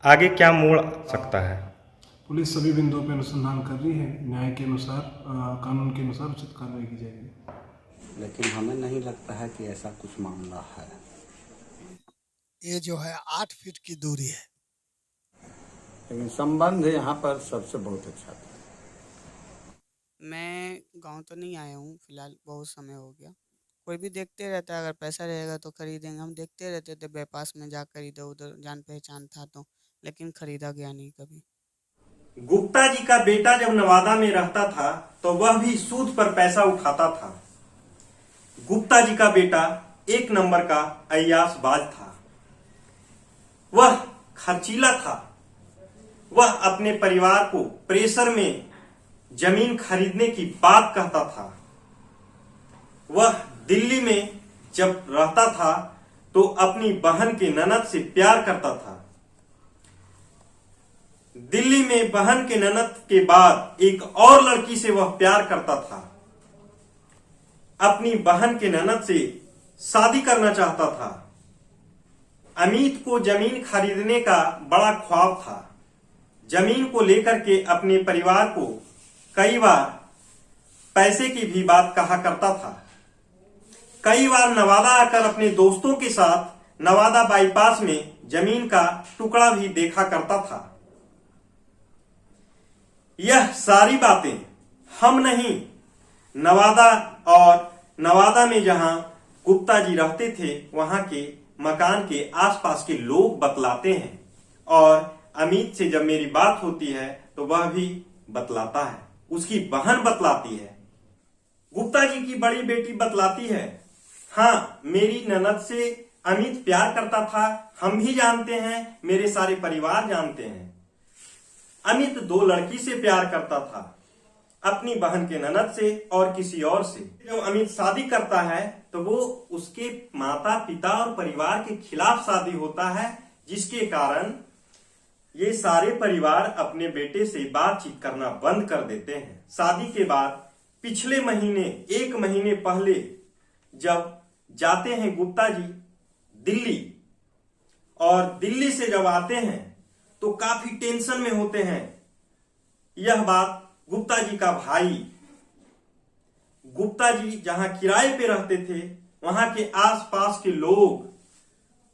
आगे क्या मोड़ सकता है? पुलिस सभी बिंदुओं पर अनुसंधान कर रही है। न्याय के अनुसार कानून के अनुसार उचित कार्रवाई की जाएगी। लेकिन हमें नहीं लगता है कि ऐसा कुछ मामला है। ये जो है 8 फीट की दूरी है। लेकिन संबंध यहाँ पर सबसे बहुत अच्छा था। मैं गांव तो नहीं आया हूँ फिलहाल, बहुत समय हो गया। कोई भी देखते रहता है, अगर पैसा रहेगा तो खरीदेंगे। हम देखते रहते थे व्यापार में जाकर, इधर उधर जान पहचान था तो, लेकिन खरीदा गया नहीं कभी। गुप्ता जी का बेटा जब नवादा में रहता था तो वह भी सूद पर पैसा उठाता था। गुप्ता जी का बेटा एक नंबर का अय्याशबाज था। वह खर्चीला था। वह अपने परिवार को प्रेशर में जमीन खरीदने की बात कहता था। वह दिल्ली में जब रहता था तो अपनी बहन के ननद से प्यार करता था। दिल्ली में बहन के ननद के बाद एक और लड़की से वह प्यार करता था। अपनी बहन के ननद से शादी करना चाहता था। अमित को जमीन खरीदने का बड़ा ख्वाब था। जमीन को लेकर के अपने परिवार को कई बार पैसे की भी बात कहा करता था। कई बार नवादा आकर अपने दोस्तों के साथ नवादा बाईपास में जमीन का टुकड़ा भी देखा करता था। यह सारी बातें हम नहीं, नवादा और नवादा में जहां गुप्ता जी रहते थे वहां के मकान के आसपास के लोग बतलाते हैं। और अमित से जब मेरी बात होती है तो वह भी बतलाता है, उसकी बहन बतलाती है, गुप्ता जी की बड़ी बेटी बतलाती है। हाँ, मेरी ननद से अमित प्यार करता था, हम भी जानते हैं, मेरे सारे परिवार जानते हैं। अमित दो लड़की से प्यार करता था, अपनी बहन के ननद से और किसी और से। जब अमित शादी करता है तो वो उसके माता पिता और परिवार के खिलाफ शादी होता है, जिसके कारण ये सारे परिवार अपने बेटे से बातचीत करना बंद कर देते हैं। शादी के बाद पिछले महीने, 1 महीने पहले जब जाते हैं गुप्ता जी दिल्ली, और दिल्ली से जब आते हैं तो काफी टेंशन में होते हैं। यह बात गुप्ता जी का भाई, गुप्ता जी जहां किराए पे रहते थे वहां के आसपास के लोग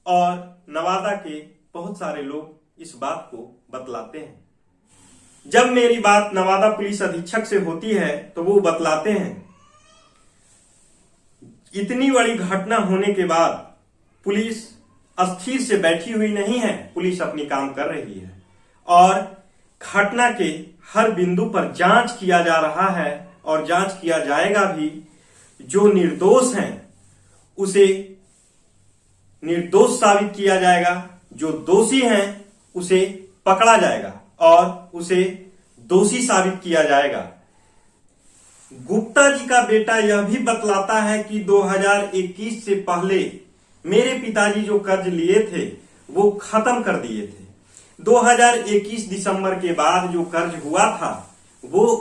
और नवादा के बहुत सारे लोग इस बात को बतलाते हैं। जब मेरी बात नवादा पुलिस अधीक्षक से होती है तो वो बतलाते हैं। इतनी बड़ी घटना होने के बाद पुलिस अस्थिर से बैठी हुई नहीं है, पुलिस अपनी काम कर रही है और घटना के हर बिंदु पर जांच किया जा रहा है और जांच किया जाएगा भी। जो निर्दोष हैं उसे निर्दोष साबित किया जाएगा, जो दोषी हैं उसे पकड़ा जाएगा और उसे दोषी साबित किया जाएगा। गुप्ता जी का बेटा यह भी बतलाता है कि 2021 से पहले मेरे पिताजी जो कर्ज लिए थे वो खत्म कर दिए थे। 2021 दिसंबर के बाद जो कर्ज हुआ था वो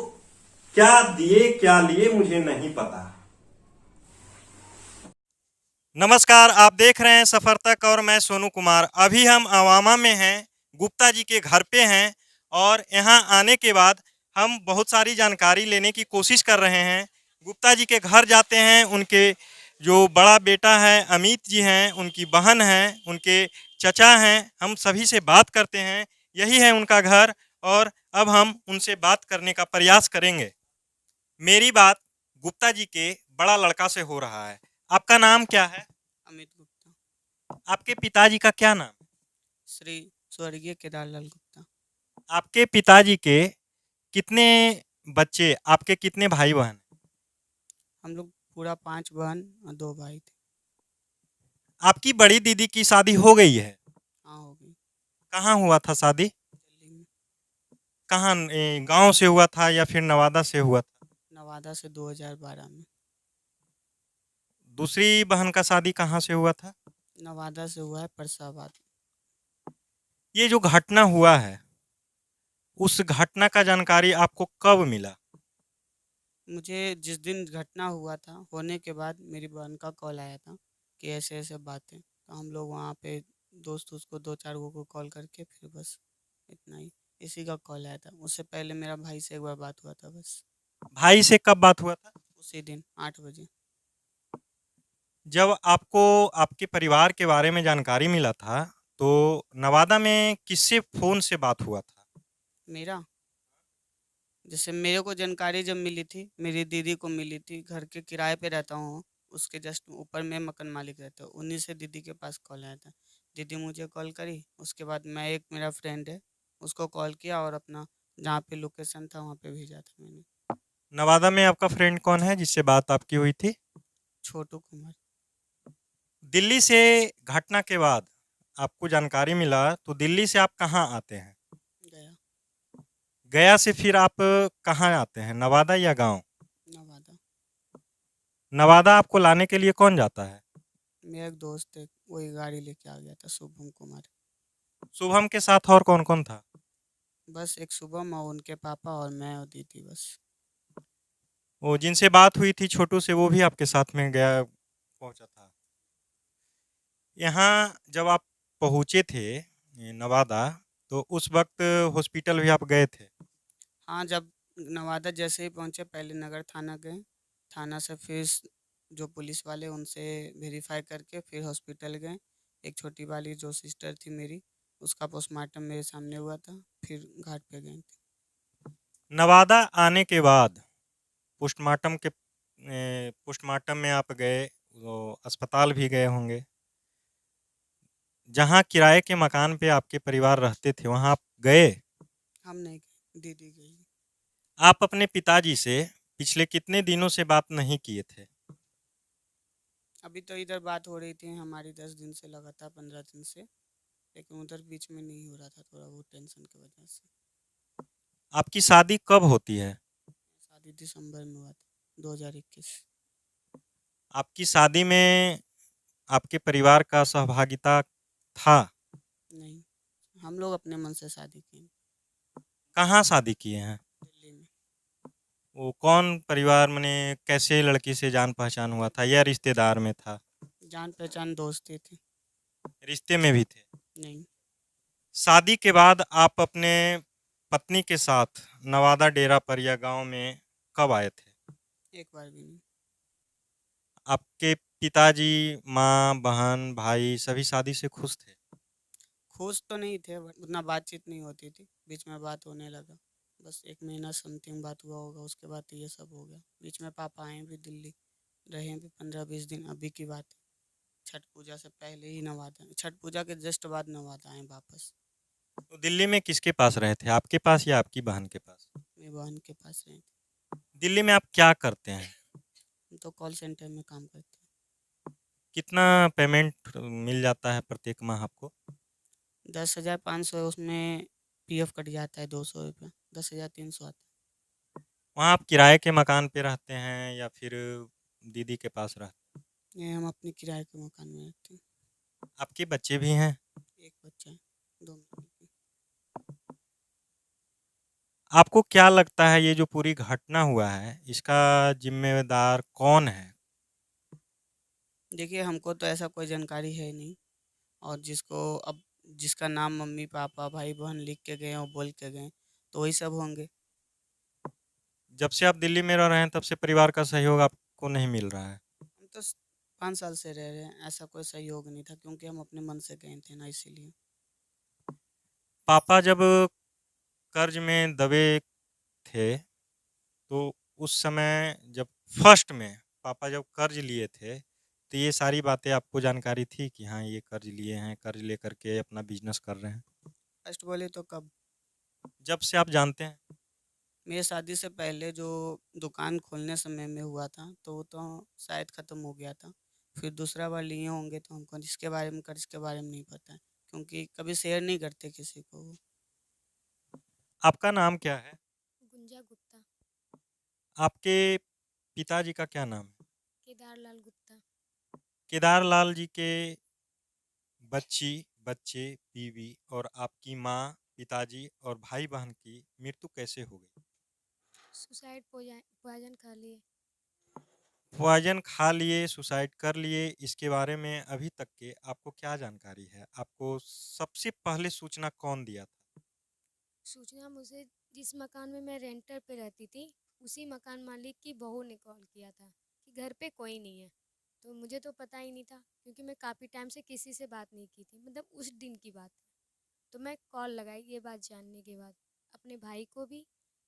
क्या दिए क्या लिए मुझे नहीं पता। नमस्कार, आप देख रहे हैं सफर तक और मैं सोनू कुमार। अभी हम अवामा में हैं, गुप्ता जी के घर पे हैं और यहाँ आने के बाद हम बहुत सारी जानकारी लेने की कोशिश कर रहे हैं। गुप्ता जी के घर जाते हैं, उनके जो बड़ा बेटा है अमित जी हैं, उनकी बहन हैं, उनके चचा हैं, हम सभी से बात करते हैं। यही है उनका घर और अब हम उनसे बात करने का प्रयास करेंगे। मेरी बात गुप्ता जी के बड़ा लड़का से हो रहा है। आपका नाम क्या है? अमित गुप्ता। आपके पिताजी का क्या नाम? श्री स्वर्गीय केदारलाल गुप्ता। आपके पिताजी के कितने बच्चे, आपके कितने भाई बहन? हम लोग पूरा 5 बहन और 2 भाई थे। आपकी बड़ी दीदी की शादी हो गई है? हाँ, हो गई। कहाँ हुआ था शादी? दिल्ली में। कहाँ, गांव से हुआ था या फिर नवादा से हुआ था? नवादा से 2012 में। दूसरी बहन का शादी कहाँ से हुआ था? नवादा से हुआ है, परसाबाद। ये जो घटना हुआ है उस घटना का जानकारी आपको कब मिला? मुझे जिस दिन घटना हुआ था होने के बाद मेरी बहन का कॉल आया था कि ऐसे ऐसे बातें, तो हम लोग वहाँ पे दोस्त उसको 2-4 को कॉल करके फिर बस इतना ही। इसी का कॉल आया था। उससे पहले मेरा भाई से एक बार बात हुआ था बस, भाई से कब बात हुआ था? उसी दिन 8 बजे। जब आपको आपके परिवार के बारे में जानकारी मिला था, तो नवादा में किससे फ़ोन से बात हुआ था? मेरा जैसे मेरे को जानकारी जब मिली थी, मेरी दीदी को मिली थी। घर के किराए पे रहता हूँ, उसके जस्ट ऊपर मैं मकान मालिक रहता हूँ। उन्हीं से दीदी के पास कॉल आया था। दीदी मुझे कॉल करी, उसके बाद मैं, एक मेरा फ्रेंड है, उसको कॉल किया और अपना जहाँ पे लोकेशन था वहाँ पे भेजा था मैंने। नवादा में आपका फ्रेंड कौन है जिससे बात आपकी हुई थी? छोटू कुमार। दिल्ली से घटना के बाद आपको जानकारी मिला, तो दिल्ली से आप कहाँ आते हैं? गया। गया से फिर आप कहाँ आते हैं, नवादा या गाँव? नवादा। नवादा आपको लाने के लिए कौन जाता है? मेरा एक दोस्त है, वही गाड़ी लेके आ गया था, शुभम कुमार। शुभम के साथ और कौन-कौन था? बस एक शुभम और उनके पापा और मैं और दीदी बस। वो जिनसे बात हुई थी छोटू से, वो भी आपके साथ में गया पहुँचा था? यहाँ जब आप पहुँचे थे नवादा, तो उस वक़्त हॉस्पिटल भी आप गए थे? हाँ, जब नवादा जैसे ही पहुँचे पहले नगर थाना गए। थाना से फिर जो पुलिस वाले उनसे वेरीफाई करके फिर हॉस्पिटल गए। एक छोटी वाली जो सिस्टर थी मेरी, उसका पोस्टमार्टम मेरे सामने हुआ था। फिर घाट पे गए थे। नवादा आने के बाद पोस्टमार्टम में आप गए, वो अस्पताल भी गए होंगे। जहाँ किराए के मकान पे आपके परिवार रहते थे, वहाँ आप गए? हम नहीं गए, दीदी गई। आप अपने पिताजी से पिछले कितने दिनों से बात नहीं किए थे? अभी तो इधर बात हो रही थी हमारी 10 दिन से, लगातार 15 दिन से, लेकिन उधर बीच में नहीं हो रहा था, थोड़ा बहुत टेंशन की वजह से। आपकी शादी कब होती है? शादी दिसंबर में हुआ था, 2021। आपकी शादी में आपके परिवार का सहभागिता था? नहीं, हम लोग अपने मन से शादी की। कहाँ शादी किए हैं? दिल्ली में। वो कौन परिवार मने कैसे लड़की से जान पहचान हुआ था या रिश्तेदार में था? जान पहचान दोस्ती थी। रिश्ते में भी थे? नहीं। शादी के बाद आप अपने पत्नी के साथ नवादा डेरा पर या गांव में कब आए थे? एक बार भी नहीं। आपके पिताजी, माँ, बहन, भाई सभी शादी से खुश थे? खुश तो नहीं थे, बट उतना बातचीत नहीं होती थी। बीच में बात होने लगा, बस 1 महीना समथिंग बात हुआ होगा, उसके बाद तो ये सब हो गया। बीच में पापा आए भी दिल्ली, रहे भी 15-20 दिन। अभी की बात है, छठ पूजा से पहले ही नवादा, छठ पूजा के जस्ट बाद नवादा आए वापस। तो दिल्ली में किसके पास रहे थे, आपके पास या आपकी बहन के पास? मेरी बहन के पास रहे थे। दिल्ली में आप क्या करते हैं? हम तो कॉल सेंटर में काम करते हैं। कितना पेमेंट मिल जाता है प्रत्येक माह आपको? 10,500 है, उसमें पीएफ कट जाता है 200 रुपये, 10,300 आता वहाँ आप किराए के मकान पे रहते हैं या फिर दीदी के पास रहते हैं? है। ये हम अपने किराए के मकान में रहते हैं। आपके बच्चे भी हैं? एक बच्चा है, 2 महीने की। आपको क्या लगता है ये जो पूरी घटना हुआ है, इसका ज़िम्मेदार कौन है? देखिए, हमको तो ऐसा कोई जानकारी है नहीं, और जिसको अब जिसका नाम मम्मी-पापा, भाई-बहन लिख के गए और बोल के गए, तो वही सब होंगे। जब से आप दिल्ली में रह रहे हैं तब से परिवार का सहयोग आपको नहीं मिल रहा है? हम तो 5 साल से रह रहे हैं, ऐसा कोई सहयोग नहीं था, क्योंकि हम अपने मन से गए थे ना, इसीलिए। पापा जब कर्ज में दबे थे, तो उस समय जब फर्स्ट में पापा जब कर्ज लिए थे, तो ये सारी बातें आपको जानकारी थी कि हाँ, ये कर्ज लिए हैं, कर्ज लेकर के अपना बिज़नेस कर रहे हैं? फर्स्ट बोले तो कब? जब से आप जानते हैं? मेरे शादी से पहले जो दुकान खोलने समय में हुआ था, तो वो तो शायद ख़त्म हो गया था। फिर दूसरा बार लिए होंगे, तो हमको इसके बारे में, कर्ज के बारे में नहीं पता है, क्योंकि कभी शेयर नहीं करते किसी को वो। आपका नाम क्या है? गुंजा गुप्ता। आपके पिताजी का क्या नाम है? केदारलाल गुप्ता। केदार लाल जी के बच्ची, बच्चे, बीवी और आपकी माँ, पिताजी और भाई-बहन की मृत्यु कैसे हो गई? सुसाइड पॉइजन खा लिए। पॉइज़न खा लिए, सुसाइड कर लिए, इसके बारे में अभी तक के आपको क्या जानकारी है? आपको सबसे पहले सूचना कौन दिया था? सूचना मुझे जिस मकान में मैं रेंटर पे रहती थी, उसी मकान मालिक की बहू ने कॉल किया था कि घर पे कोई नहीं है। तो मुझे तो पता ही नहीं था, क्योंकि मैं काफ़ी टाइम से किसी से बात नहीं की थी, मतलब उस दिन की बात है। तो मैं कॉल लगाई ये बात जानने के बाद, अपने भाई को भी,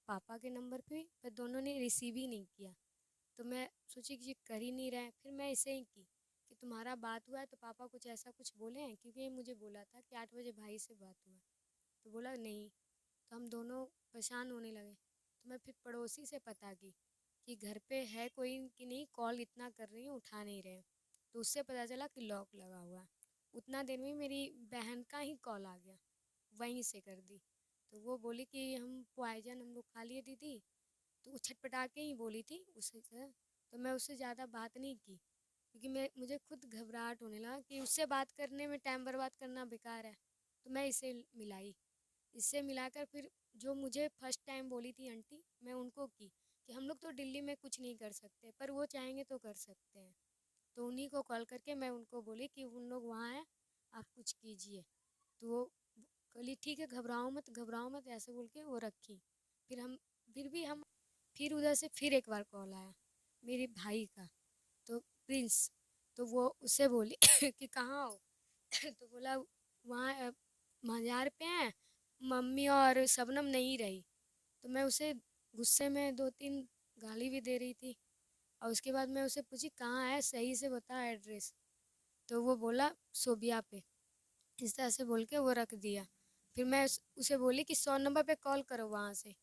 पापा के नंबर पे भी, पर दोनों ने रिसीव ही नहीं किया। तो मैं सोची कि ये कर ही नहीं रहे हैं, फिर मैं इसे ही की कि तुम्हारा बात हुआ है तो पापा कुछ ऐसा कुछ बोले हैं, क्योंकि ये मुझे बोला था कि 8 बजे भाई से बात हुआ है। तो बोला नहीं। तो हम दोनों परेशान होने लगे। तो मैं फिर पड़ोसी से पता की कि घर पे है कोई कि नहीं, कॉल इतना कर रही हूँ उठा नहीं रहे। तो उससे पता चला कि लॉक लगा हुआ है। उतना देर में मेरी बहन का ही कॉल आ गया, वहीं से कर दी। तो वो बोली कि हम पॉइजन हम लोग खा लिए दीदी। तो वो छटपटा के ही बोली थी उससे से। तो मैं उससे ज़्यादा बात नहीं की, क्योंकि मैं मुझे खुद घबराहट होने लगा कि उससे बात करने में टाइम बर्बाद करना बेकार है। तो मैं इसे मिलाई। इससे मिलाकर फिर जो मुझे फर्स्ट टाइम बोली थी आंटी, मैं उनको की कि हम लोग तो दिल्ली में कुछ नहीं कर सकते, पर वो चाहेंगे तो कर सकते हैं। तो उन्हीं को कॉल करके मैं उनको बोली कि उन लोग वहाँ हैं, आप कुछ कीजिए। तो वो बोली ठीक है, घबराओ मत ऐसे बोल के वो रखी। फिर हम फिर भी हम फिर उधर से फिर एक बार कॉल आया मेरे भाई का, तो प्रिंस। तो वो उससे बोली कि कहाँ हो? तो बोला वहाँ मज़ार पे हैं, मम्मी और शबनम नहीं रही। तो मैं उसे गुस्से में 2-3 गाली भी दे रही थी। और उसके बाद मैं उसे पूछी कहाँ है, सही से बता एड्रेस। तो वो बोला सोबिया पे। इस तरह से बोल के वो रख दिया। फिर मैं उसे बोली कि 100 नंबर पे कॉल करो वहाँ से।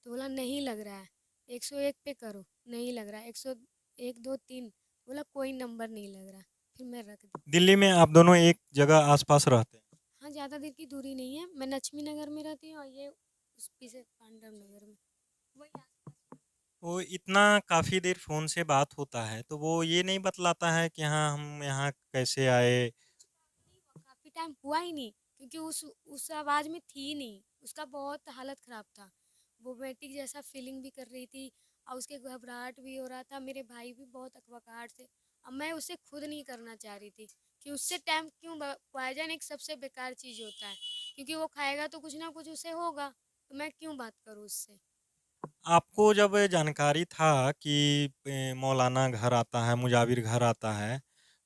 तो बोला नहीं लग रहा है, 101 पे करो, नहीं लग रहा है, 101 2 3, बोला कोई नंबर नहीं लग रहा। फिर मैं रख दी। दिल्ली में आप दोनों एक जगह आस-पास रहते हैं। हाँ, ज़्यादा देर की दूरी नहीं है, मैं लक्ष्मी नगर में रहती हूँ और ये उस पीछे पांडव नगर में, वही आसपास। वो इतना काफ़ी देर फ़ोन से बात होता है, तो वो ये नहीं बतलाता है कि हाँ, हम यहाँ कैसे आए? काफ़ी टाइम हुआ ही नहीं, क्योंकि उस आवाज़ में थी ही नहीं। उसका बहुत हालत ख़राब था, वोमेटिक जैसा फीलिंग भी कर रही थी और उसके घबराहट भी हो रहा था। मेरे भाई भी बहुत अकबकाहट थे। अब मैं उसे खुद नहीं करना चाह रही थी कि उससे टाइम क्यों पॉइजन एक सबसे बेकार चीज़ होता है, क्योंकि वो खाएगा तो कुछ ना कुछ उसे होगा। तो मैं क्यों बात करूँ उससे। आपको जब जानकारी था कि मौलाना घर आता है, मुजाविर घर आता है,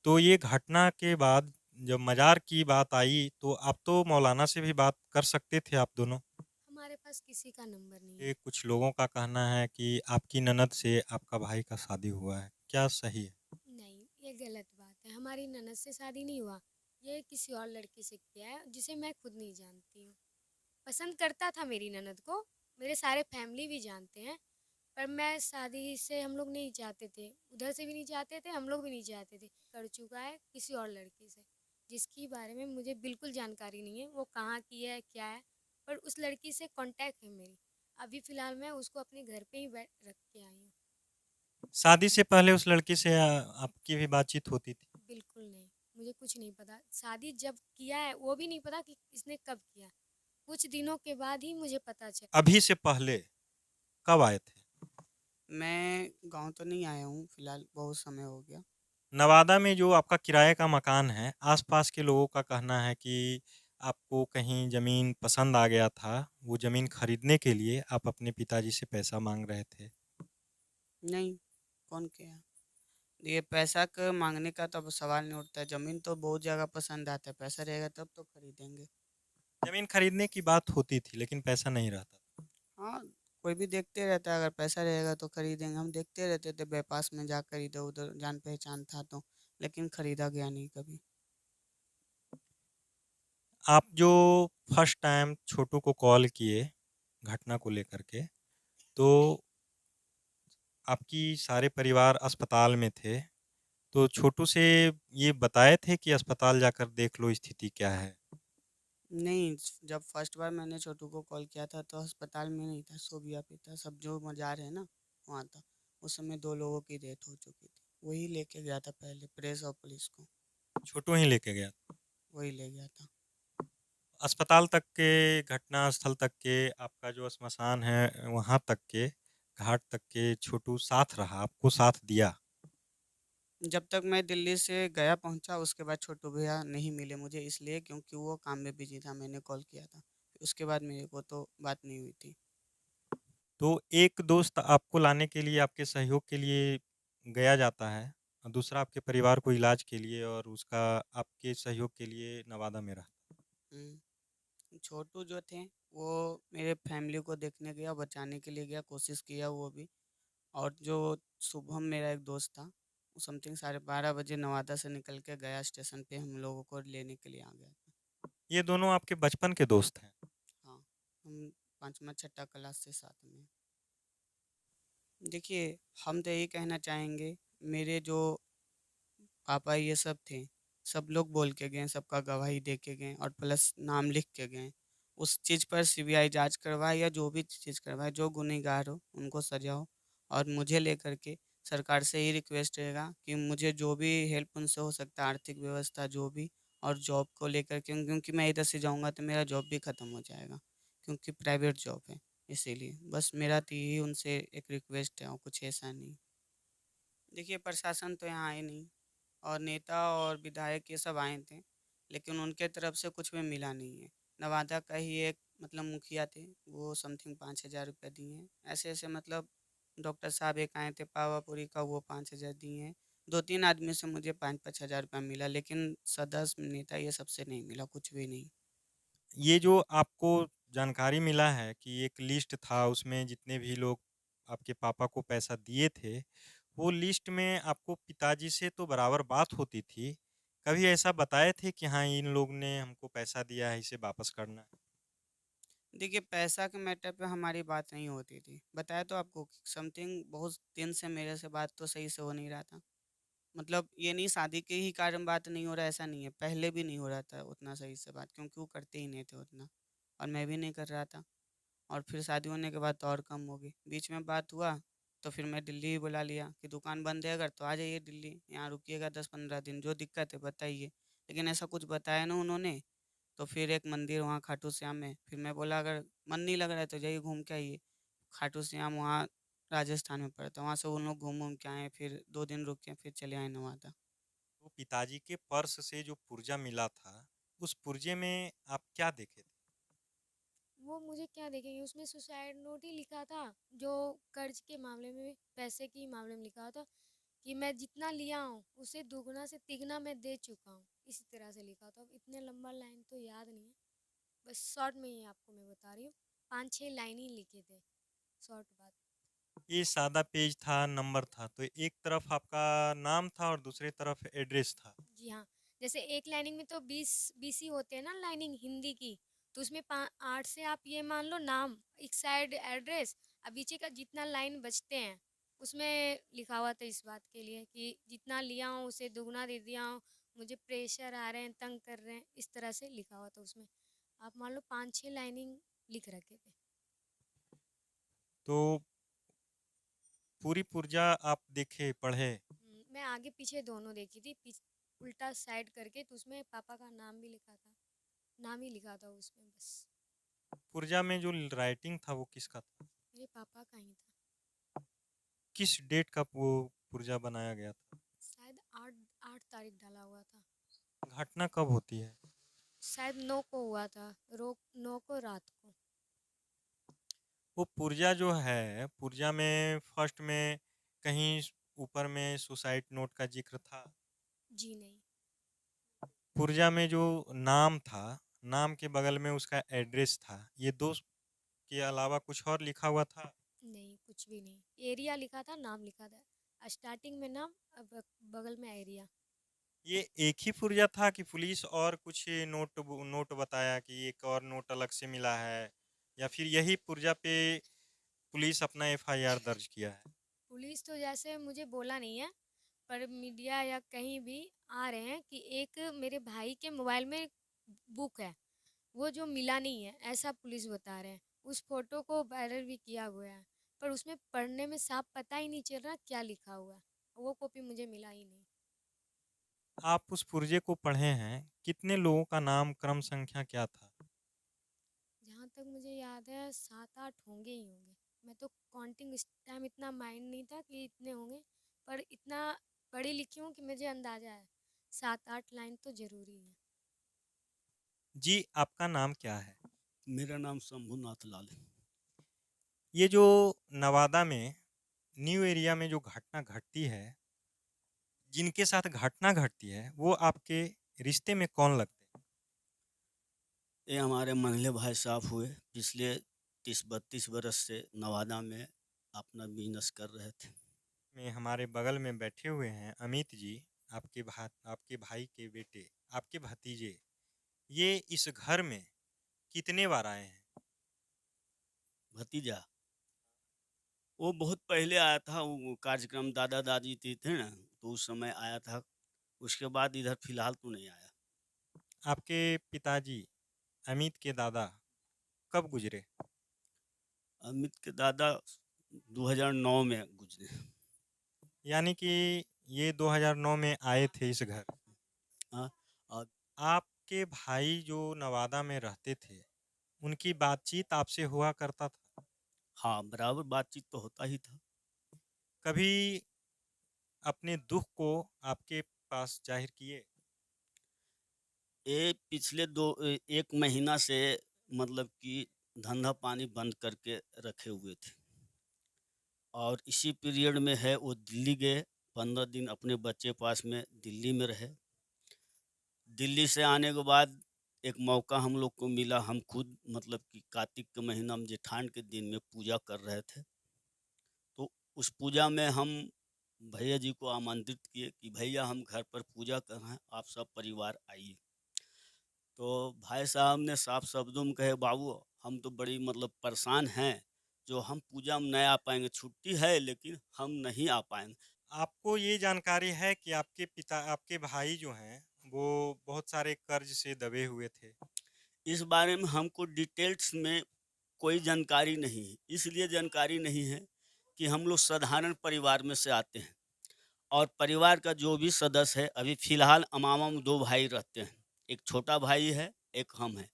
तो ये घटना के बाद जब मज़ार की बात आई, तो आप तो मौलाना से भी बात कर सकते थे आप दोनों। हमारे पास किसी का नंबर नहीं है। ये कुछ लोगों का कहना है कि आपकी ननद से आपका भाई का शादी हुआ है, क्या सही है? नहीं, ये गलत बात है। हमारी ननद से शादी नहीं हुआ। ये किसी और लड़की से किया है, जिसे मैं खुद नहीं जानती हूँ। पसंद करता था मेरी ननद को, मेरे सारे फैमिली भी जानते हैं। पर मैं शादी से हम लोग नहीं चाहते थे, उधर से भी नहीं चाहते थे, हम लोग भी नहीं चाहते थे। कर चुका है किसी और लड़की से, जिसकी बारे में मुझे बिल्कुल जानकारी नहीं है, वो कहाँ की है क्या है। पर उस लड़की से कांटेक्ट है मेरी। अभी फ़िलहाल मैं उसको अपने घर पे ही बैठ रख के आई हूँ। शादी से पहले उस लड़की से आपकी भी बातचीत होती थी? बिल्कुल नहीं, मुझे कुछ नहीं पता। शादी जब किया है वो भी नहीं पता कि इसने कब किया। कुछ दिनों के बाद ही मुझे पता चला। अभी से पहले कब आए थे? मैं गाँव तो नहीं आया हूँ फिलहाल, बहुत समय हो गया। नवादा में जो आपका किराए का मकान है, आस-पास के लोगों का कहना है कि आपको कहीं ज़मीन पसंद आ गया था, वो ज़मीन खरीदने के लिए आप अपने पिताजी से पैसा माँग रहे थे। नहीं, कौन किया? ये पैसा क माँगने का तो अब सवाल नहीं उठता है, ज़मीन तो बहुत जगह पसंद आता है, पैसा रहेगा तब तो खरीदेंगे। ज़मीन खरीदने की बात होती थी, लेकिन पैसा नहीं रहता था। हाँ, कोई भी देखते रहता है, अगर पैसा रहेगा तो खरीदेंगे। हम देखते रहते थे बाईपास में जाकर इधर-उधर, जान-पहचान था तो, लेकिन खरीदा गया नहीं कभी। आप जो फर्स्ट टाइम छोटू को कॉल किए, घटना को लेकर के, तो आपकी सारे परिवार अस्पताल में थे, तो छोटू से ये बताए थे कि अस्पताल जाकर देख लो स्थिति क्या है? नहीं, जब फर्स्ट बार मैंने छोटू को कॉल किया था तो अस्पताल में नहीं था, सोबिया पे था। सब जो मज़ार है ना, वहाँ था। उस समय 2 लोगों की डेथ हो चुकी थी। वही लेके गया था पहले, प्रेस और पुलिस को, छोटू ही लेके गया। वही ले गया था। अस्पताल तक के, घटना स्थल तक के, आपका जो श्मशान है वहाँ तक के, घाट तक के छोटू साथ रहा, आपको साथ दिया। जब तक मैं दिल्ली से गया पहुंचा उसके बाद छोटू भैया नहीं मिले मुझे, इसलिए क्योंकि वो काम में बिजी था, मैंने कॉल किया था। उसके बाद मेरे को तो बात नहीं हुई थी। तो एक दोस्त आपको लाने के लिए, आपके सहयोग के लिए गया जाता है, और दूसरा आपके परिवार को इलाज के लिए, और उसका आपके सहयोग के लिए नवादा में रहा। छोटू जो थे वो मेरे फैमिली को देखने गया, बचाने के लिए गया, कोशिश किया वो भी। और जो शुभम मेरा एक दोस्त था, वो समथिंग 12:30 बजे नवादा से निकल के गया स्टेशन पे, हम लोगों को लेने के लिए आ गया था। ये दोनों आपके बचपन के दोस्त हैं। हाँ, हम पाँचवा छठा क्लास से साथ में हैं। देखिए, हम तो यही कहना चाहेंगे, मेरे जो पापा ये सब थे, सब लोग बोल के गए, सबका गवाही दे के गए और प्लस नाम लिख के गए। उस चीज़ पर सीबीआई जांच करवाए या जो भी चीज़ करवाए, जो गुनहगार हो उनको सजा हो। और मुझे लेकर के सरकार से ही रिक्वेस्ट रहेगा कि मुझे जो भी हेल्प उनसे हो सकता है, आर्थिक व्यवस्था जो भी, और जॉब को लेकर के, क्योंकि मैं इधर से जाऊंगा तो मेरा जॉब भी ख़त्म हो जाएगा, क्योंकि प्राइवेट जॉब है। इसीलिए बस मेरा तो यही उनसे एक रिक्वेस्ट है और कुछ ऐसा नहीं। देखिए, प्रशासन तो यहाँ आए नहीं, और नेता और विधायक ये सब आए थे, लेकिन उनके तरफ से कुछ भी मिला नहीं है। नवादा का ही एक मतलब मुखिया थे, वो समथिंग 5,000 रुपये दिए हैं। ऐसे ऐसे मतलब डॉक्टर साहब एक आए थे पावापुरी का, वो 5,000 दिए हैं। 2-3 आदमी से मुझे 5-5 हज़ार रुपया मिला, लेकिन सदस्य नेता ये सबसे नहीं मिला, कुछ भी नहीं। ये जो आपको जानकारी मिला है कि एक लिस्ट था, उसमें जितने भी लोग आपके पापा को पैसा दिए थे, वो लिस्ट में आपको पिताजी से तो बराबर बात होती थी। कभी ऐसा बताए थे कि हाँ, इन लोग ने हमको पैसा दिया है, इसे वापस करना है? देखिए, पैसा के मैटर पे हमारी बात नहीं होती थी। बताया तो आपको, समथिंग बहुत दिन से मेरे से बात तो सही से हो नहीं रहा था। मतलब ये नहीं शादी के ही कारण बात नहीं हो रहा, ऐसा नहीं है, पहले भी नहीं हो रहा था उतना सही से बात, क्योंकि वो करते ही नहीं थे उतना, और मैं भी नहीं कर रहा था। और फिर शादी होने के बाद तो और कम हो गई। बीच में बात हुआ तो फिर मैं दिल्ली ही बुला लिया कि दुकान बंद है अगर तो आ जाइए दिल्ली, यहाँ रुकिएगा 10-15 दिन, जो दिक्कत है बताइए। लेकिन ऐसा कुछ बताया ना उन्होंने। तो फिर एक मंदिर वहाँ खाटू श्याम में, फिर मैं बोला अगर मन नहीं लग रहा है तो जाइए घूम के आइए। खाटू श्याम वहाँ राजस्थान में पड़ता है, वहाँ से उन लोग घूम घूम के आए, फिर 2 दिन रुक के फिर चले आए नवादा। तो पिताजी के पर्स से जो पुर्जा मिला था, उस पुर्जे में आप क्या देखे थे? वो मुझे क्या देखेंगे, उसमें सुसाइड नोट ही लिखा था, जो कर्ज के मामले में, पैसे के मामले में लिखा था कि मैं जितना लिया हूँ उसे दुगना से तिगना मैं दे चुका हूँ, इसी तरह से लिखा था। अब इतने लंबा लाइन तो याद नहीं है, बस शॉर्ट में ही आपको मैं बता रही हूँ। 5-6 लाइन ही लिखे थे, शॉर्ट बात। ये सादा पेज था, नंबर था, तो एक तरफ आपका नाम था और दूसरी तरफ एड्रेस था। जी हाँ, जैसे एक लाइनिंग में तो 20 ही होते हैं ना लाइनिंग हिंदी की, तो उसमें 8 से आप ये मान लो नाम, एक साइड एड्रेस, अब पीछे का जितना लाइन बचते हैं उसमें लिखा हुआ था इस बात के लिए कि जितना लिया हूँ उसे दुगना दे दिया हूँ, मुझे प्रेशर आ रहे हैं, तंग कर रहे हैं, इस तरह से लिखा हुआ था उसमें। आप मान लो 5-6 लाइनिंग लिख रखे थे। तो पूरी पुर्जा आप देखे, पढ़े? मैं आगे पीछे दोनों देखी थी, उल्टा साइड करके, तो उसमें पापा का नाम भी लिखा था, नाम ही लिखा था उसमें बस। पुर्जा में जो राइटिंग था वो किसका था? मेरे पापा का ही था। किस डेट का वो पुर्जा बनाया गया था? शायद 8 तारीख डाला हुआ था। घटना कब होती है? शायद 9 को हुआ था, 9 को रात को। वो पुर्जा जो है, पुर्जा में फर्स्ट में कहीं ऊपर में सुसाइड नोट का जिक्र था? जी नहीं। पुर्जा में जो नाम था, नाम के बगल में उसका एड्रेस था, ये दो के अलावा कुछ और लिखा हुआ था? नहीं, कुछ भी नहीं, एरिया लिखा था, नाम लिखा था, स्टार्टिंग में नाम, अब बगल में एरिया। ये एक ही पुर्जा था कि पुलिस और कुछ नोट बताया कि एक और नोट अलग से मिला है, या फिर यही पुर्जा पे पुलिस अपना एफआईआर दर्ज किया है? पुलिस तो जैसे मुझे बोला नहीं है, पर मीडिया या कहीं भी आ रहे हैं कि एक मेरे भाई के मोबाइल में बुक है, वो जो मिला नहीं है, ऐसा पुलिस बता रहे हैं। उस फोटो को वायरल भी किया हुआ है, पर उसमें पढ़ने में साफ पता ही नहीं चल रहा क्या लिखा हुआ है, वो कॉपी मुझे मिला ही नहीं। आप उस पुर्जे को पढ़े हैं, कितने लोगों का नाम, क्रम संख्या क्या था? जहाँ तक मुझे याद है 7-8 होंगे ही होंगे। मैं तो काउंटिंग, इस टाइम इतना माइंड नहीं था कि इतने होंगे, पर इतना पढ़ी लिखी हूँ कि मुझे अंदाजा है 7-8 लाइन तो ज़रूरी है। जी, आपका नाम क्या है? मेरा नाम शंभूनाथ लाल है। ये जो नवादा में न्यू एरिया में जो घटना घटती है, जिनके साथ घटना घटती है, वो आपके रिश्ते में कौन लगते हैं? ये हमारे मंझले भाई साहब हुए। पिछले 30-32 बरस से नवादा में अपना बिजनेस कर रहे थे। में हमारे बगल में बैठे हुए हैं अमित जी, आपके भाई के बेटे, आपके भतीजे। ये इस घर में कितने बार आए हैं? भतीजा वो बहुत पहले आया था, वो कार्यक्रम दादा दादी थे ना, तो उस समय आया था। उसके बाद इधर फिलहाल तो नहीं आया। आपके पिताजी अमित के दादा कब गुजरे? अमित के दादा 2009 में गुजरे। यानी कि ये 2009 में आए थे इस घर। हाँ, और आपके भाई जो नवादा में रहते थे, उनकी बातचीत आपसे हुआ करता था? हाँ, बराबर बातचीत तो होता ही था। कभी अपने दुख को आपके पास जाहिर किए? ये पिछले 1 महीना से मतलब कि धंधा पानी बंद करके रखे हुए थे, और इसी पीरियड में है वो दिल्ली गए। 15 दिन अपने बच्चे पास में दिल्ली में रहे। दिल्ली से आने के बाद एक मौका हम लोग को मिला। हम खुद मतलब कि कार्तिक के महीना में जेठान के दिन में पूजा कर रहे थे, तो उस पूजा में हम भैया जी को आमंत्रित किए कि भैया हम घर पर पूजा कर रहे हैं, आप सब परिवार आइए। तो भाई साहब ने साफ शब्दों में कहे, बाबू हम तो बड़ी मतलब परेशान हैं, जो हम पूजा में नहीं आ पाएंगे। छुट्टी है लेकिन हम नहीं आ पाएंगे। आपको ये जानकारी है कि आपके भाई जो हैं, वो बहुत सारे कर्ज से दबे हुए थे? इस बारे में हमको डिटेल्स में कोई जानकारी नहीं है। इसलिए जानकारी नहीं है कि हम लोग साधारण परिवार में से आते हैं, और परिवार का जो भी सदस्य है, अभी फ़िलहाल अमामा में 2 भाई रहते हैं। एक छोटा भाई है, एक हम हैं।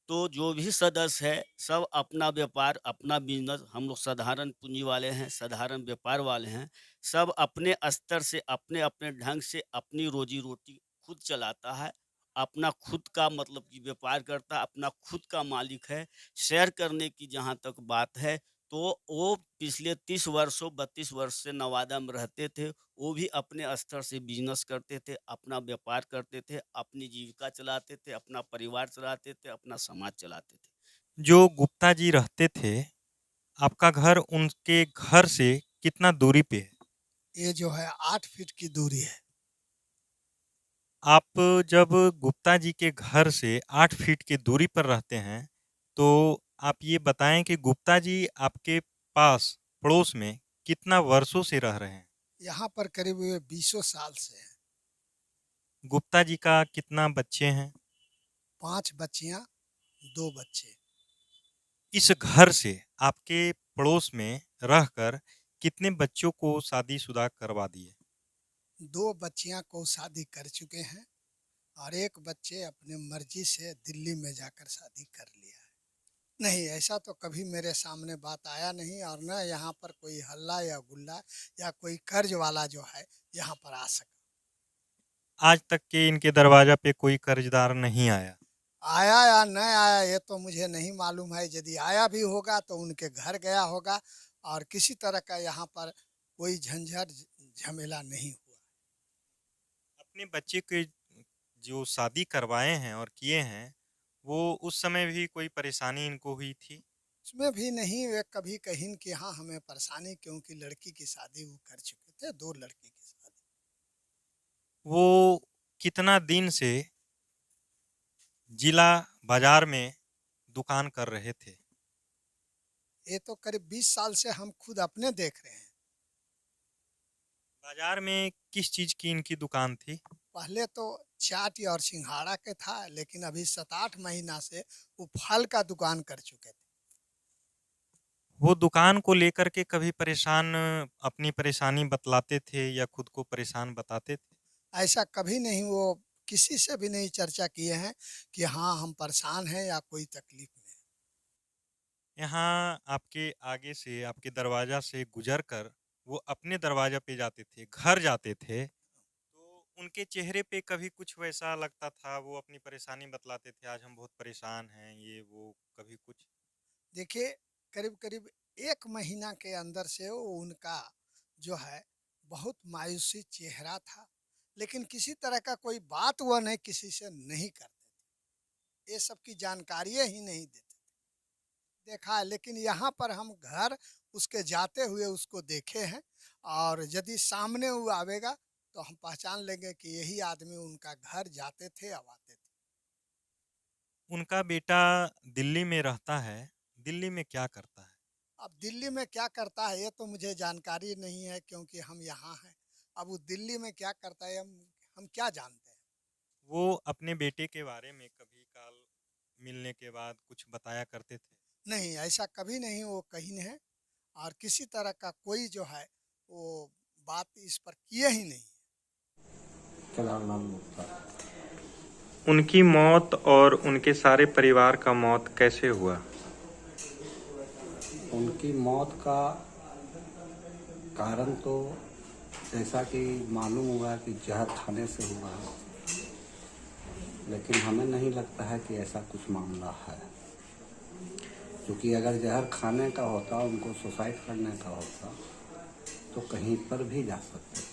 तो जो भी सदस्य है सब अपना व्यापार, अपना बिज़नेस, हम लोग साधारण पूँजी वाले हैं, साधारण व्यापार वाले हैं। सब अपने स्तर से, अपने-अपने ढंग से अपनी रोज़ी-रोटी खुद चलाता है। अपना खुद का मतलब कि व्यापार करता है, अपना खुद का मालिक है। शेयर करने की जहाँ तक बात है, तो वो पिछले 30 वर्षों 32 वर्ष से नवादा में रहते थे। वो भी अपने स्तर से बिजनेस करते थे, अपना व्यापार करते थे, अपनी जीविका चलाते थे, अपना परिवार चलाते थे, अपना समाज चलाते थे। जो गुप्ता जी रहते थे, आपका घर उनके घर से कितना दूरी पे है? ये जो है 8 फीट की दूरी है। आप जब गुप्ता जी के घर से 8 फीट की दूरी पर रहते हैं, तो आप ये बताएं कि गुप्ता जी आपके पास पड़ोस में कितना वर्षों से रह रहे हैं? यहाँ पर करीब 20 साल से है। गुप्ता जी का कितना बच्चे हैं? 5 बच्चियाँ, 2 बच्चे। इस घर से आपके पड़ोस में रहकर कितने बच्चों को शादीशुदा करवा दिए? 2 बच्चियाँ को शादी कर चुके हैं और 1 बच्चे अपने मर्जी से दिल्ली में जाकर शादी कर लिया है। नहीं, ऐसा तो कभी मेरे सामने बात आया नहीं, और न यहाँ पर कोई हल्ला या गुल्ला या कोई कर्ज वाला जो है यहाँ पर आ सका। आज तक के इनके दरवाजा पे कोई कर्जदार नहीं आया? आया या न आया ये तो मुझे नहीं मालूम है। यदि आया भी होगा तो उनके घर गया होगा, और किसी तरह का यहाँ पर कोई झंझट झमेला नहीं हुआ। अपने बच्चे के जो शादी करवाए हैं और किए हैं, वो उस समय भी कोई परेशानी इनको हुई थी? उसमें भी नहीं, वे कभी कहीं कि हाँ हमें परेशानी, क्योंकि लड़की की शादी वो कर चुके थे, 2 लड़की की शादी। वो कितना दिन से जिला बाजार में दुकान कर रहे थे? ये तो करीब 20 साल से हम खुद अपने देख रहे हैं। बाजार में किस चीज की इनकी दुकान थी? पहले तो चाट और सिंघाड़ा के था, लेकिन अभी 7-8 महीना से वो फल का दुकान कर चुके थे। वो दुकान को लेकर के कभी परेशान, अपनी परेशानी बतलाते थे या खुद को परेशान बताते थे? ऐसा कभी नहीं, वो किसी से भी नहीं चर्चा किए हैं कि हाँ हम परेशान हैं या कोई तकलीफ में हैं। यहाँ आपके आगे से, आपके दरवाजा से गुजर कर वो अपने दरवाजा पे जाते थे, घर जाते थे, तो उनके चेहरे पे कभी कुछ वैसा लगता था, वो अपनी परेशानी बतलाते थे, आज हम बहुत परेशान हैं, ये वो, कभी कुछ? देखिए, करीब करीब 1 महीना के अंदर से वो उनका जो है बहुत मायूसी चेहरा था, लेकिन किसी तरह का कोई बात वह नहीं किसी से नहीं करते थे। ये सब की जानकारियाँ ही नहीं देते थे। देखा है, लेकिन यहाँ पर हम घर उसके जाते हुए उसको देखे हैं, और यदि सामने वो आवेगा तो हम पहचान लेंगे कि यही आदमी उनका घर जाते थे अब आते थे। उनका बेटा दिल्ली में रहता है, दिल्ली में क्या करता है? अब दिल्ली में क्या करता है ये तो मुझे जानकारी नहीं है, क्योंकि हम यहाँ हैं। अब वो दिल्ली में क्या करता है हम क्या जानते हैं। वो अपने बेटे के बारे में कभी काल मिलने के बाद कुछ बताया करते थे? नहीं, ऐसा कभी नहीं वो कहीं है, और किसी तरह का कोई जो है वो बात इस पर किए ही नहीं। केदारलाल गुप्ता। उनकी मौत और उनके सारे परिवार का मौत कैसे हुआ? उनकी मौत का कारण तो जैसा कि मालूम हुआ कि जहर खाने से हुआ, लेकिन हमें नहीं लगता है कि ऐसा कुछ मामला है, क्योंकि अगर जहर खाने का होता, उनको सुसाइड करने का होता, तो कहीं पर भी जा सकते थे।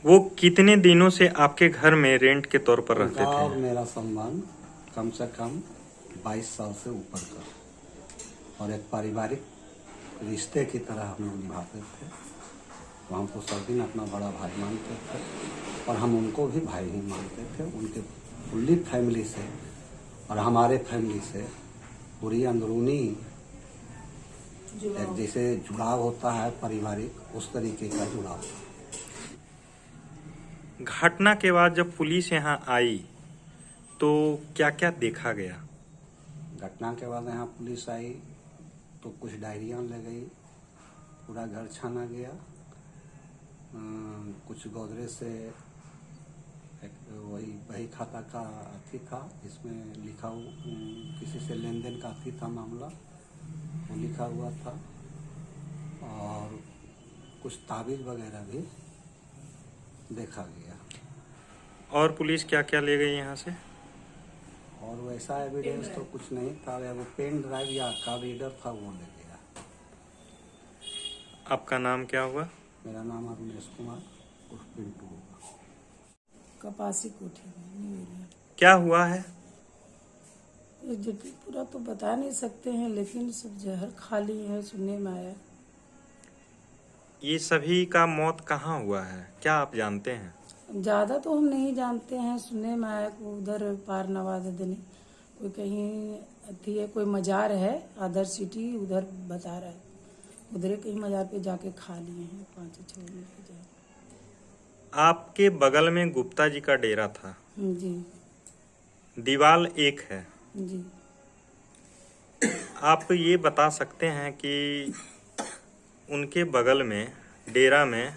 वो कितने दिनों से आपके घर में रेंट के तौर पर रहते उनका और थे? मेरा संबंध कम से कम 22 साल से ऊपर का, और एक पारिवारिक रिश्ते की तरह हम लोग निभाते थे। वो हमको सब दिन अपना बड़ा भाई मानते थे, और हम उनको भी भाई ही मानते थे। उनके फुल्ली फैमिली से और हमारे फैमिली से पूरी अंदरूनी एक जैसे जुड़ाव होता है पारिवारिक, उस तरीके का जुड़ाव था। घटना के बाद जब पुलिस यहाँ आई तो क्या क्या देखा गया? घटना के बाद यहाँ पुलिस आई तो कुछ डायरियाँ ले गई, पूरा घर छाना गया। कुछ गोदरेज से एक वही बही खाता का अथी था, इसमें लिखा किसी से लेन देन का अथी था मामला, वो लिखा हुआ था, और कुछ ताबीज़ वगैरह भी देखा गया। और पुलिस क्या क्या ले गई यहाँ से? और वैसा एविडेंस तो कुछ नहीं था, वो पेन ड्राइव या का रीडर था वो ले गया। आपका नाम क्या हुआ? मेरा नाम अरुणेश कुमार उर्फ पिंटू होगा। कपासी कोठी में। क्या हुआ है? पूरा तो बता नहीं सकते हैं, लेकिन सब जहर खा लिए है, सुनने में आया। ये सभी का मौत कहाँ हुआ है, क्या आप जानते हैं? ज़्यादा तो हम नहीं जानते हैं, सुनने में आया कि उधर पार नवादा देने कोई कहीं अथी है, कोई मजार है अदर सिटी, उधर बता रहा है, उधर कहीं मजार पे जाके खा लिए हैं 5-6 दिन के जहर। आपके बगल में गुप्ता जी का डेरा था? जी दीवार एक है। जी। आप ये बता सकते हैं कि उनके बगल में डेरा में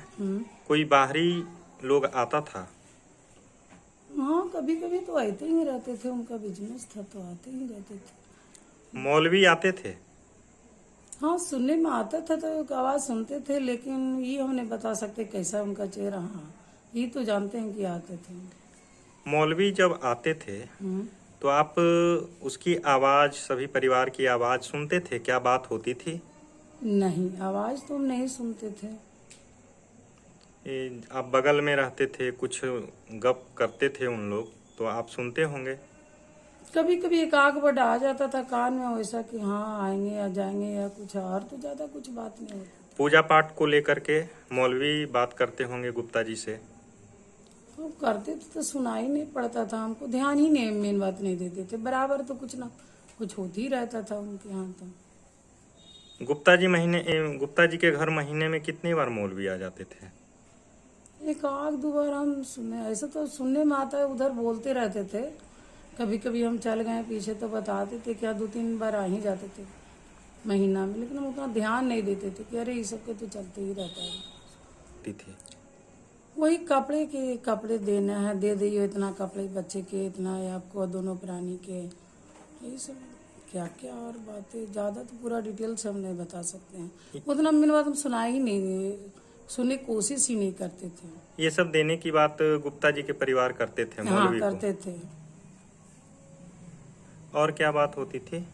कोई बाहरी लोग आता था? हाँ, कभी कभी तो आते ही रहते थे, उनका बिजनेस था तो आते ही रहते थे। मौलवी आते थे? हाँ, सुनने में आता था तो एक आवाज़ सुनते थे, लेकिन ये हम नहीं बता सकते कैसा उनका चेहरा। हाँ, ये तो जानते हैं कि आते थे। मौलवी जब आते थे तो आप उसकी आवाज़, सभी परिवार की आवाज़ सुनते थे? क्या बात होती थी? नहीं, आवाज़ तो हम नहीं सुनते थे। आप बगल में रहते थे, कुछ गप करते थे उन लोग, तो आप सुनते होंगे? कभी कभी एक आग बड़ा आ जाता था कान में, वैसा कि हाँ आएंगे या जाएंगे या कुछ, और तो ज़्यादा कुछ बात नहीं होती। पूजा पाठ को लेकर के मौलवी बात करते होंगे गुप्ता जी से? तो करते तो सुनाई नहीं पड़ता था हमको, ध्यान ही नहीं, मेन बात नहीं देते थे, बराबर तो कुछ ना कुछ होती ही रहता था उनके यहाँ। तो गुप्ता जी के घर महीने में कितनी बार मौलवी आ जाते थे? एक आग 2 बार हम सुने, ऐसा तो सुनने में आता है, उधर बोलते रहते थे। कभी कभी हम चल गए पीछे तो बताते थे, क्या 2-3 बार आ ही जाते थे महीना में, लेकिन हम उतना ध्यान नहीं देते थे कि अरे ये सब के तो चलते ही रहता है। थी वही कपड़े देना है, दे दिए इतना कपड़े बच्चे के, इतना है आपको, दोनों प्राणी के, यही सब क्या क्या और बातें ज़्यादा तो पूरा डिटेल से हम नहीं बता सकते हैं। उतना मेरी बात हम सुना ही नहीं, सुनने की कोशिश ही नहीं करते थे। ये सब देने की बात गुप्ता जी के परिवार करते थे हाँ मौलवी को। करते थे। और क्या बात होती थी?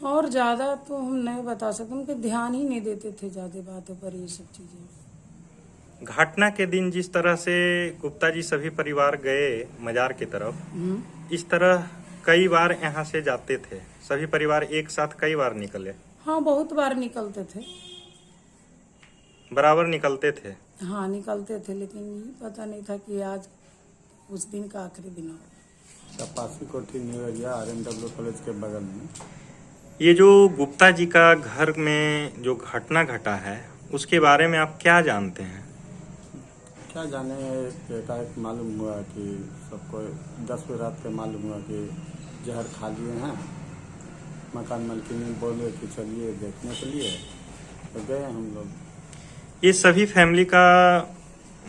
और ज़्यादा तो हम नहीं बता सकते, उनके ध्यान ही नहीं देते थे ज़्यादा बातों पर, ये सब चीज़ें। घटना के दिन जिस तरह से गुप्ता जी सभी परिवार गए मजार की तरफ, इस तरह कई बार यहाँ से जाते थे सभी परिवार एक साथ, कई बार निकले। हाँ बहुत बार निकलते थे। बराबर निकलते थे। हाँ निकलते थे, लेकिन ये पता नहीं था कि आज उस दिन का आखिरी दिन होगा। चपासी कोठी न्यू एरिया RNW कॉलेज के बगल में। ये जो गुप्ता जी का घर में जो घटना घटा है उसके बारे में आप क्या जानते हैं? क्या जाने, एकाएक मालूम हुआ कि सबको 10 बजे रात को मालूम हुआ कि जहर खा लिए हैं। मकान मालकिन बोले कि चलिए देखने के लिए, तो गए हम लोग। ये सभी फैमिली का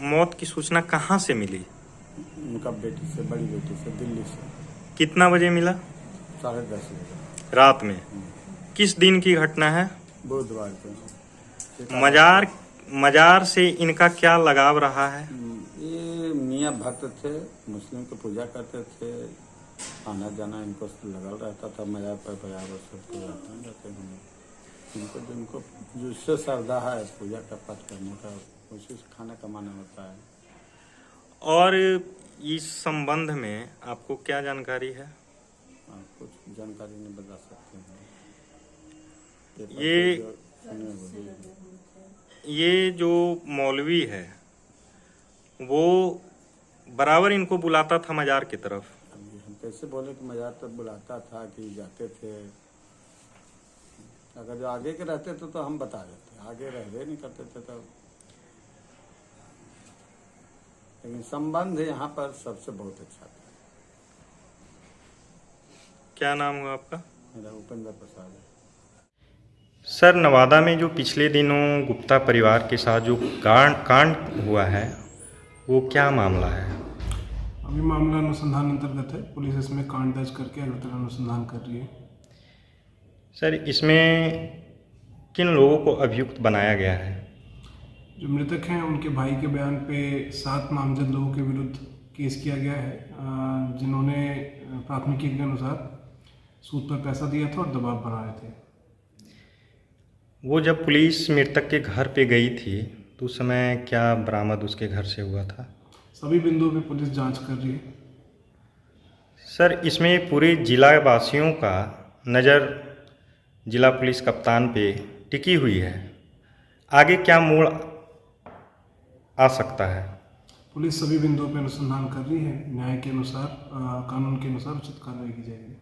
मौत की सूचना कहाँ से मिली? उनका बेटी से, बड़ी बेटी से, दिल्ली से। कितना बजे मिला? 10:30 बजे रात में। किस दिन की घटना है? बुधवार को। मजार से इनका क्या लगाव रहा है? ये मियाँ भक्त थे, मुस्लिम को पूजा करते थे, आना जाना इनको लगा रहता था। मजार पर बराबर सबको रहते हैं। इनको जिससे श्रद्धा है पूजा का पाठ करने का, उसी से खाना कमाना होता है। और इस संबंध में आपको क्या जानकारी है? कुछ जानकारी नहीं बता सकते हैं। ये जो मौलवी है वो बराबर इनको बुलाता था मजार की तरफ। हम कैसे बोले कि मजार तक बुलाता था कि जाते थे। अगर जो आगे के रहते थे तो हम बता देते, आगे रहते नहीं करते थे तब। लेकिन संबंध यहाँ पर सबसे बहुत अच्छा था। क्या नाम हुआ आपका? मेरा उपेंद्र प्रसाद है। सर, नवादा में जो पिछले दिनों गुप्ता परिवार के साथ जो कांड हुआ है वो क्या मामला है? अभी मामला अनुसंधान अंतर्गत है। पुलिस इसमें कांड दर्ज करके अगला अनुसंधान कर रही है। सर, इसमें किन लोगों को अभियुक्त बनाया गया है? जो मृतक हैं उनके भाई के बयान पे 7 नामजद लोगों के विरुद्ध केस किया गया है, जिन्होंने प्राथमिकी के अनुसार सूद पर पैसा दिया था और दबाव बना रहे थे। वो जब पुलिस मृतक के घर पे गई थी तो उस समय क्या बरामद उसके घर से हुआ था? सभी बिंदुओं पे पुलिस जांच कर रही है। सर, इसमें पूरे जिला वासियों का नज़र जिला पुलिस कप्तान पे टिकी हुई है। आगे क्या मोड़ आ सकता है? पुलिस सभी बिंदुओं पे अनुसंधान कर रही है। न्याय के अनुसार, कानून के अनुसार उचित कार्रवाई की जाएगी।